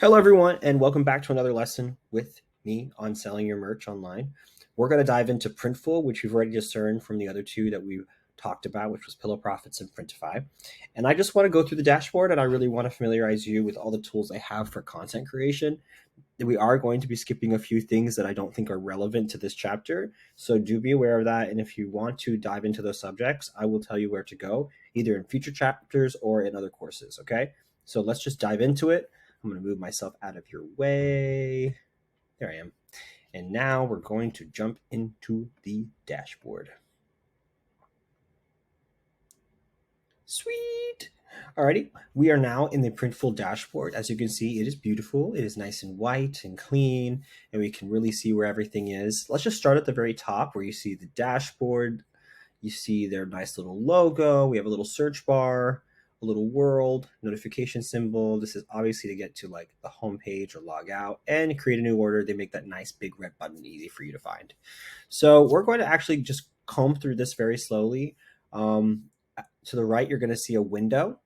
Hello, everyone, and welcome back to another lesson with me on selling your merch online. We're going to dive into Printful, which we've already discerned from the other two that we talked about, which was Pillow Profits and Printify. And I just want to go through the dashboard, and I really want to familiarize you with all the tools I have for content creation. We are going to be skipping a few things that I don't think are relevant to this chapter, so do be aware of that. And if you want to dive into those subjects, I will tell you where to go, either in future chapters or in other courses, okay? So let's just dive into it. I'm going to move myself out of your way. There I am. And now we're going to jump into the dashboard. Sweet. Alrighty, we are now in the Printful dashboard. As you can see, it is beautiful. It is nice and white and clean, and we can really see where everything is. Let's just start at the very top where you see the dashboard. You see their nice little logo. We have a little search bar, a little world, notification symbol. This is obviously to get to like the home page or log out and create a new order. They make that nice big red button easy for you to find. So we're going to actually just comb through this very slowly. To the right, you're going to see a window,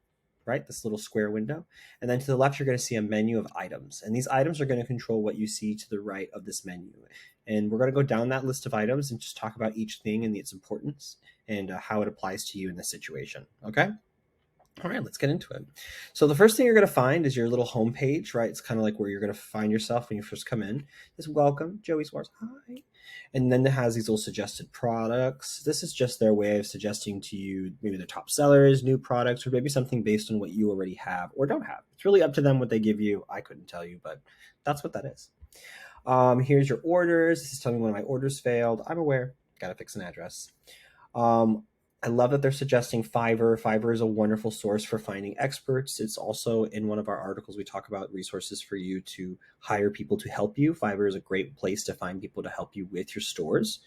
right? This little square window. And then to the left, you're going to see a menu of items. And these items are going to control what you see to the right of this menu. And we're going to go down that list of items and just talk about each thing and its importance and how it applies to you in this situation. Okay? All right, let's get into it. So the first thing you're going to find is your little home page, right? It's kind of like where you're going to find yourself when you first come in. Is welcome, Joey Suarez. Hi. And then it has these little suggested products. This is just their way of suggesting to you maybe the top sellers, new products, or maybe something based on what you already have or don't have. It's really up to them what they give you. I couldn't tell you, but that's what that is. Here's your orders. This is telling me one of my orders failed. I'm aware. Got to fix an address. I love that they're suggesting Fiverr. Fiverr is a wonderful source for finding experts. It's also in one of our articles, we talk about resources for you to hire people to help you. Fiverr is a great place to find people to help you with your stores.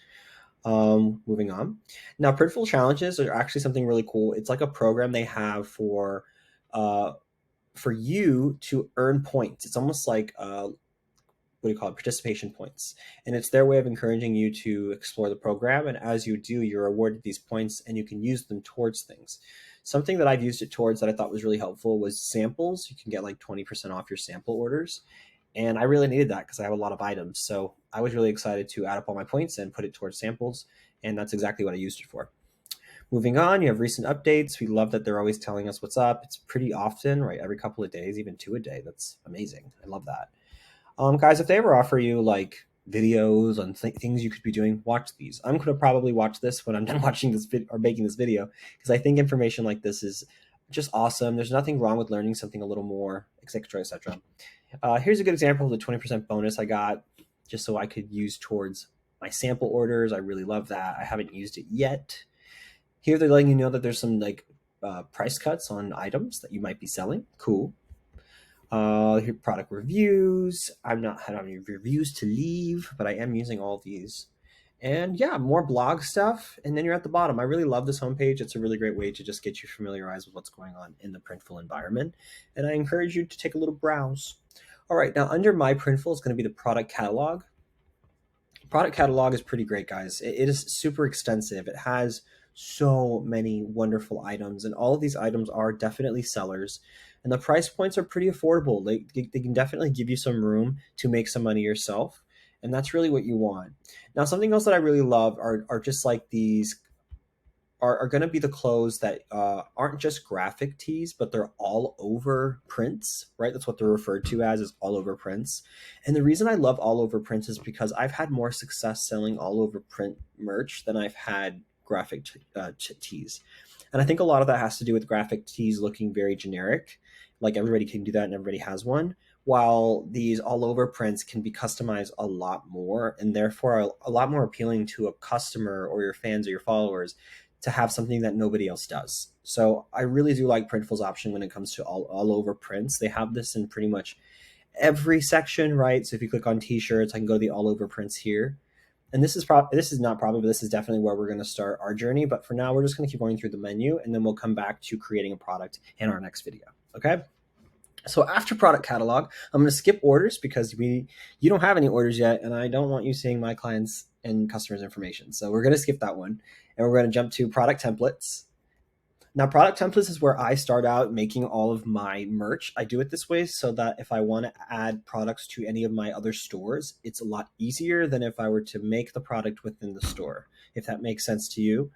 Moving on. Now, Printful challenges are actually something really cool. It's like a program they have for you to earn points. It's almost like what do you call it, participation points. And it's their way of encouraging you to explore the program. And as you do, you're awarded these points and you can use them towards things. Something that I've used it towards that I thought was really helpful was samples. You can get like 20% off your sample orders. And I really needed that because I have a lot of items. So I was really excited to add up all my points and put it towards samples. And that's exactly what I used it for. Moving on, you have recent updates. We love that they're always telling us what's up. It's pretty often, right? Every couple of days, even 2 a day. That's amazing. I love that. Guys, if they ever offer you like videos on things you could be doing, watch these. I'm going to probably watch this when I'm done watching this or making this video because I think information like this is just awesome. There's nothing wrong with learning something a little more, etc., etc. Here's a good example of the 20% bonus I got just so I could use towards my sample orders. I really love that. I haven't used it yet. Here they're letting you know that there's some like price cuts on items that you might be selling. Cool. Here, product reviews. I'm not had any reviews to leave, but I am using all these. And yeah, more blog stuff. And then you're at the bottom. I really love this homepage. It's a really great way to just get you familiarized with what's going on in the Printful environment. And I encourage you to take a little browse. All right, now under my Printful is going to be the product catalog. Product catalog is pretty great, guys. It is super extensive. It has so many wonderful items, and all of these items are definitely sellers. And the price points are pretty affordable. They can definitely give you some room to make some money yourself. And that's really what you want. Now, something else that I really love are just like these are going to be the clothes that aren't just graphic tees, but they're all over prints, right? That's what they're referred to as, is all over prints. And the reason I love all over prints is because I've had more success selling all over print merch than I've had graphic tees. And I think a lot of that has to do with graphic tees looking very generic. Like everybody can do that and everybody has one. While these all over prints can be customized a lot more and therefore a lot more appealing to a customer or your fans or your followers to have something that nobody else does. So I really do like Printful's option when it comes to all over prints. They have this in pretty much every section, right? So if you click on t-shirts, I can go to the all over prints here. And this is definitely where we're going to start our journey. But for now, we're just going to keep going through the menu and then we'll come back to creating a product in our next video. Okay. So after product catalog, I'm going to skip orders because you don't have any orders yet. And I don't want you seeing my clients and customers information. So we're going to skip that one and we're going to jump to product templates. Now, product templates is where I start out making all of my merch. I do it this way so that if I want to add products to any of my other stores, it's a lot easier than if I were to make the product within the store, if that makes sense to you.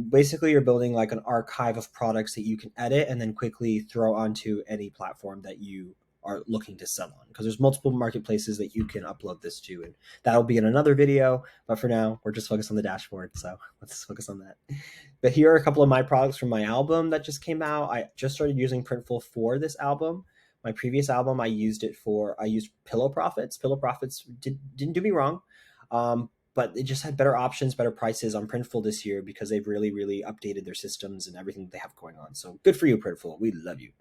Basically, you're building like an archive of products that you can edit and then quickly throw onto any platform that you are looking to sell on, because there's multiple marketplaces that you can upload this to, and that'll be in another video. But for now, we're just focused on the dashboard, so let's focus on that. But here are a couple of my products from my album that just came out. I just started using Printful for this album. My previous album, I used Pillow Profits. Pillow Profits didn't do me wrong, but it just had better options, better prices on Printful this year because they've really updated their systems and everything they have going on. So good for you, Printful. We love you.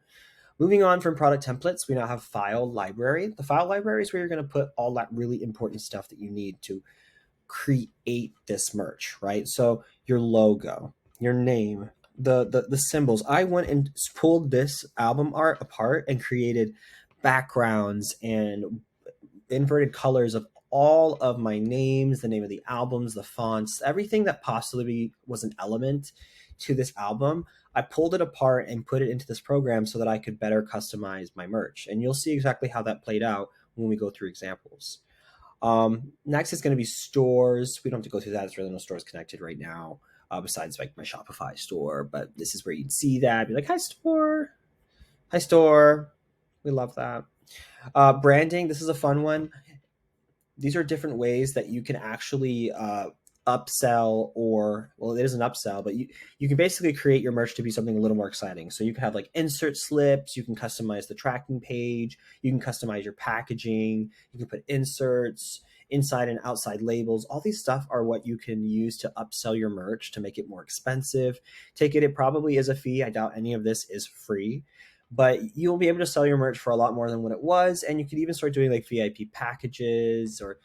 Moving on from product templates, we now have file library. The file library is where you're going to put all that really important stuff that you need to create this merch, right? So your logo, your name, the symbols. I went and pulled this album art apart and created backgrounds and inverted colors of all of my names, the name of the albums, the fonts, everything that possibly was an element to this album. I pulled it apart and put it into this program so that I could better customize my merch. And you'll see exactly how that played out when we go through examples. Next is going to be stores. We don't have to go through that. There's really no stores connected right now, besides like my Shopify store. But this is where you'd see that. Be like, hi, store. Hi, store. We love that. Branding. This is a fun one. These are different ways that you can actually upsell, or, well, it is an upsell, but you can basically create your merch to be something a little more exciting. So you can have like insert slips, you can customize the tracking page, you can customize your packaging, you can put inserts, inside and outside labels. All these stuff are what you can use to upsell your merch to make it more expensive. It probably is a fee. I doubt any of this is free, but you'll be able to sell your merch for a lot more than what it was. And you could even start doing like VIP packages, or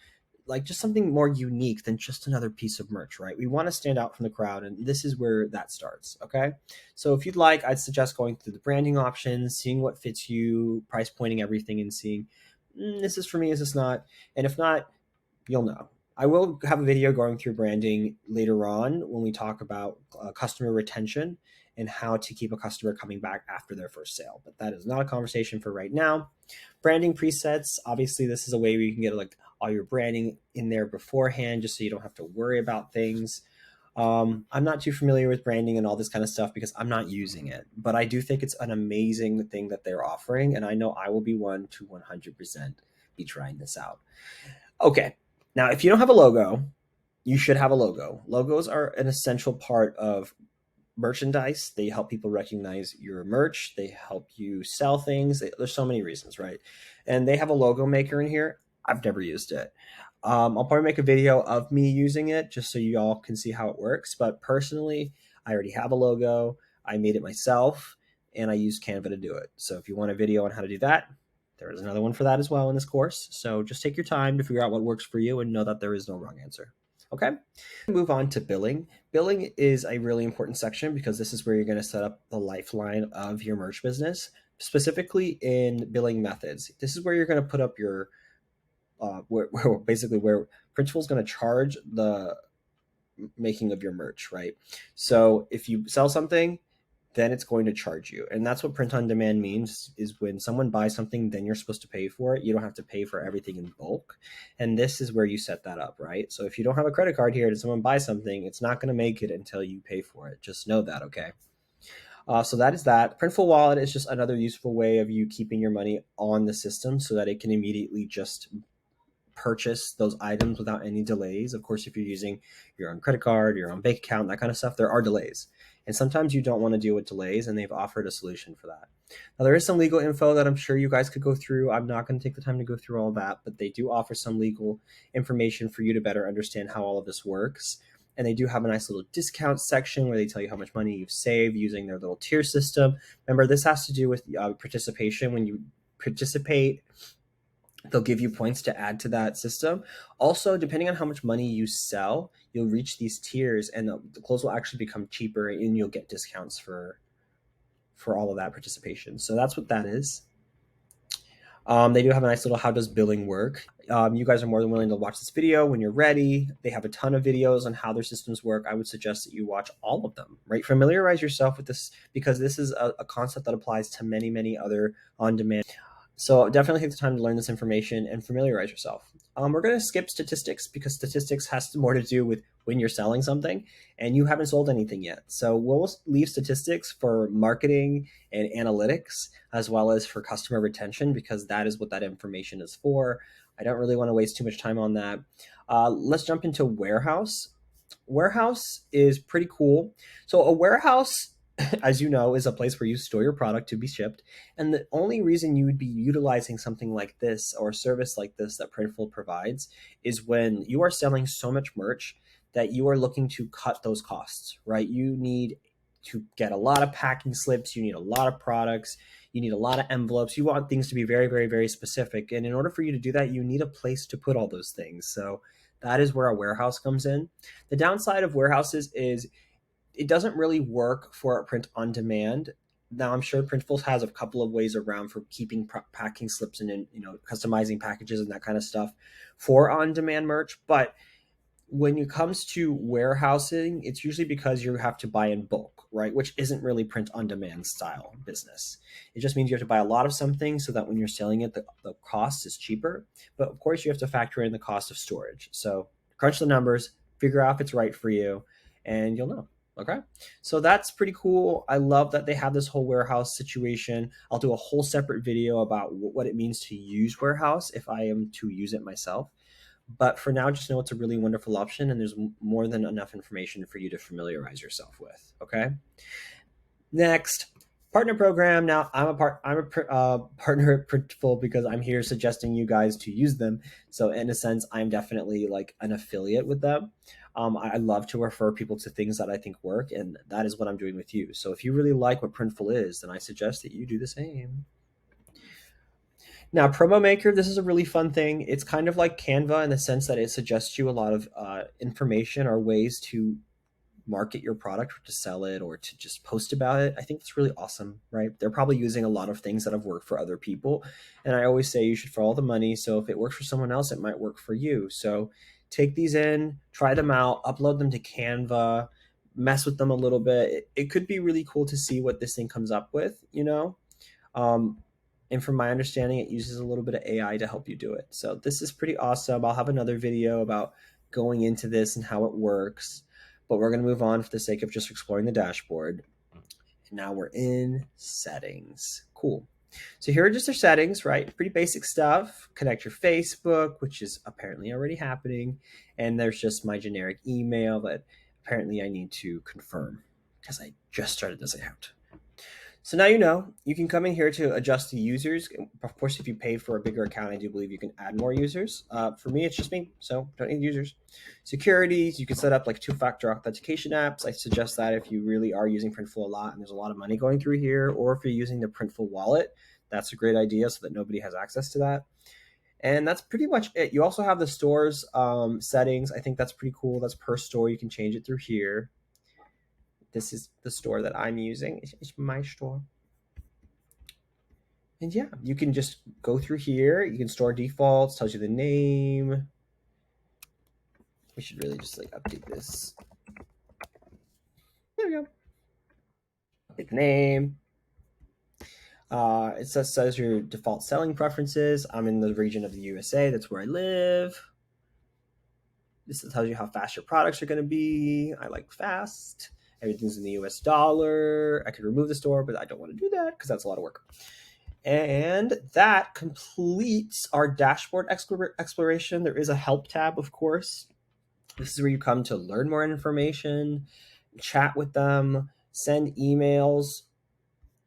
like just something more unique than just another piece of merch, right? We want to stand out from the crowd, and this is where that starts, okay? So if you'd like, I'd suggest going through the branding options, seeing what fits you, price pointing everything, and seeing, this is for me, is this not? And if not, you'll know. I will have a video going through branding later on when we talk about customer retention and how to keep a customer coming back after their first sale. But that is not a conversation for right now. Branding presets, obviously this is a way where you can get like all your branding in there beforehand, just so you don't have to worry about things. I'm not too familiar with branding and all this kind of stuff because I'm not using it, but I do think it's an amazing thing that they're offering, and I know I will be one to 100% be trying this out. Okay, now if you don't have a logo, you should have a logo. Logos are an essential part of merchandise. They help people recognize your merch. They help you sell things. There's so many reasons, right? And they have a logo maker in here. I've never used it. I'll probably make a video of me using it just so you all can see how it works. But personally, I already have a logo. I made it myself, and I use Canva to do it. So if you want a video on how to do that, there is another one for that as well in this course. So just take your time to figure out what works for you and know that there is no wrong answer. Okay, move on to billing. Billing is a really important section because this is where you're going to set up the lifeline of your merch business, specifically in billing methods. This is where you're going to put up your where Printful is going to charge the making of your merch, right? So if you sell something, then it's going to charge you. And that's what print on demand means, is when someone buys something, then you're supposed to pay for it. You don't have to pay for everything in bulk. And this is where you set that up, right? So if you don't have a credit card here and someone buys something, it's not going to make it until you pay for it. Just know that, okay? So that is that. Printful Wallet is just another useful way of you keeping your money on the system so that it can immediately just purchase those items without any delays. Of course, if you're using your own credit card, your own bank account, that kind of stuff, there are delays. And sometimes you don't want to deal with delays, and they've offered a solution for that. Now, there is some legal info that I'm sure you guys could go through. I'm not going to take the time to go through all that, but they do offer some legal information for you to better understand how all of this works. And they do have a nice little discount section where they tell you how much money you've saved using their little tier system. Remember, this has to do with participation. When you participate, they'll give you points to add to that system. Also, depending on how much money you sell, you'll reach these tiers, and the clothes will actually become cheaper, and you'll get discounts for all of that participation. So that's what that is. They do have a nice little how does billing work. You guys are more than willing to watch this video when you're ready. They have a ton of videos on how their systems work. I would suggest that you watch all of them, right? Familiarize yourself with this because this is a concept that applies to many, many other on-demand. So definitely take the time to learn this information and familiarize yourself. We're going to skip statistics because statistics has more to do with when you're selling something and you haven't sold anything yet. So we'll leave statistics for marketing and analytics as well as for customer retention because that is what that information is for. I don't really want to waste too much time on that. Let's jump into warehouse. Warehouse is pretty cool. So a warehouse, as you know, is a place where you store your product to be shipped. And the only reason you would be utilizing something like this or a service like this that Printful provides is when you are selling so much merch that you are looking to cut those costs, right? You need to get a lot of packing slips, you need a lot of products, you need a lot of envelopes. You want things to be very, very, very specific. And in order for you to do that, you need a place to put all those things. So that is where a warehouse comes in. The downside of warehouses is it doesn't really work for print on demand. Now, I'm sure Printful has a couple of ways around for keeping packing slips and customizing packages and that kind of stuff for on demand merch. But when it comes to warehousing, it's usually because you have to buy in bulk, right? Which isn't really print on demand style business. It just means you have to buy a lot of something so that when you're selling it, the cost is cheaper. But of course, you have to factor in the cost of storage. So crunch the numbers, figure out if it's right for you, and you'll know. Okay. So that's pretty cool. I love that they have this whole warehouse situation. I'll do a whole separate video about what it means to use warehouse if I am to use it myself. But for now, just know it's a really wonderful option and there's more than enough information for you to familiarize yourself with. Okay. Next, partner program. Now I'm a partner at Printful because I'm here suggesting you guys to use them. So in a sense, I'm definitely like an affiliate with them. I love to refer people to things that I think work, and that is what I'm doing with you. So if you really like what Printful is, then I suggest that you do the same. Now, Promo Maker, this is a really fun thing. It's kind of like Canva in the sense that it suggests you a lot of information or ways to market your product or to sell it or to just post about it. I think it's really awesome, right? They're probably using a lot of things that have worked for other people. And I always say you should follow the money. So if it works for someone else, it might work for you. So take these in, try them out, upload them to Canva, mess with them a little bit. It could be really cool to see what this thing comes up with, you know? Um, and from my understanding, it uses a little bit of AI to help you do it. So this is pretty awesome. I'll have another video about going into this and how it works. But we're going to move on for the sake of just exploring the dashboard. And now we're in settings. Cool. So here are just our settings, right? Pretty basic stuff. Connect your Facebook, which is apparently already happening. And there's just my generic email that apparently I need to confirm because I just started this account. So now you know, you can come in here to adjust the users. Of course, if you pay for a bigger account, I do believe you can add more users. For me, it's just me, so don't need users. Securities, you can set up like two-factor authentication apps. I suggest that if you really are using Printful a lot and there's a lot of money going through here, or if you're using the Printful wallet, that's a great idea so that nobody has access to that. And that's pretty much it. You also have the store's settings. I think that's pretty cool. That's per store. You can change it through here. This is the store that I'm using. It's my store. And yeah, you can just go through here. You can store defaults, tells you the name. We should really just like update this. There we go. Update the name. It says your default selling preferences. I'm in the region of the USA. That's where I live. This tells you how fast your products are going to be. I like fast. Everything's in the US dollar. I could remove the store, but I don't want to do that because that's a lot of work. And that completes our dashboard exploration. There is a help tab, of course. This is where you come to learn more information, chat with them, send emails.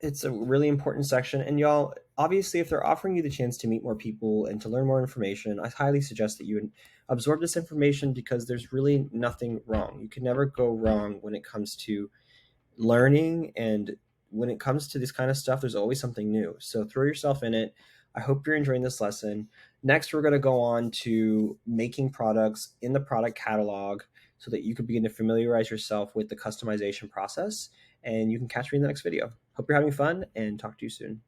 It's a really important section. And y'all, obviously, if they're offering you the chance to meet more people and to learn more information, I highly suggest that you absorb this information because there's really nothing wrong. You can never go wrong when it comes to learning, and when it comes to this kind of stuff, there's always something new. So throw yourself in it. I hope you're enjoying this lesson. Next, we're going to go on to making products in the product catalog so that you can begin to familiarize yourself with the customization process, and you can catch me in the next video. Hope you're having fun and talk to you soon.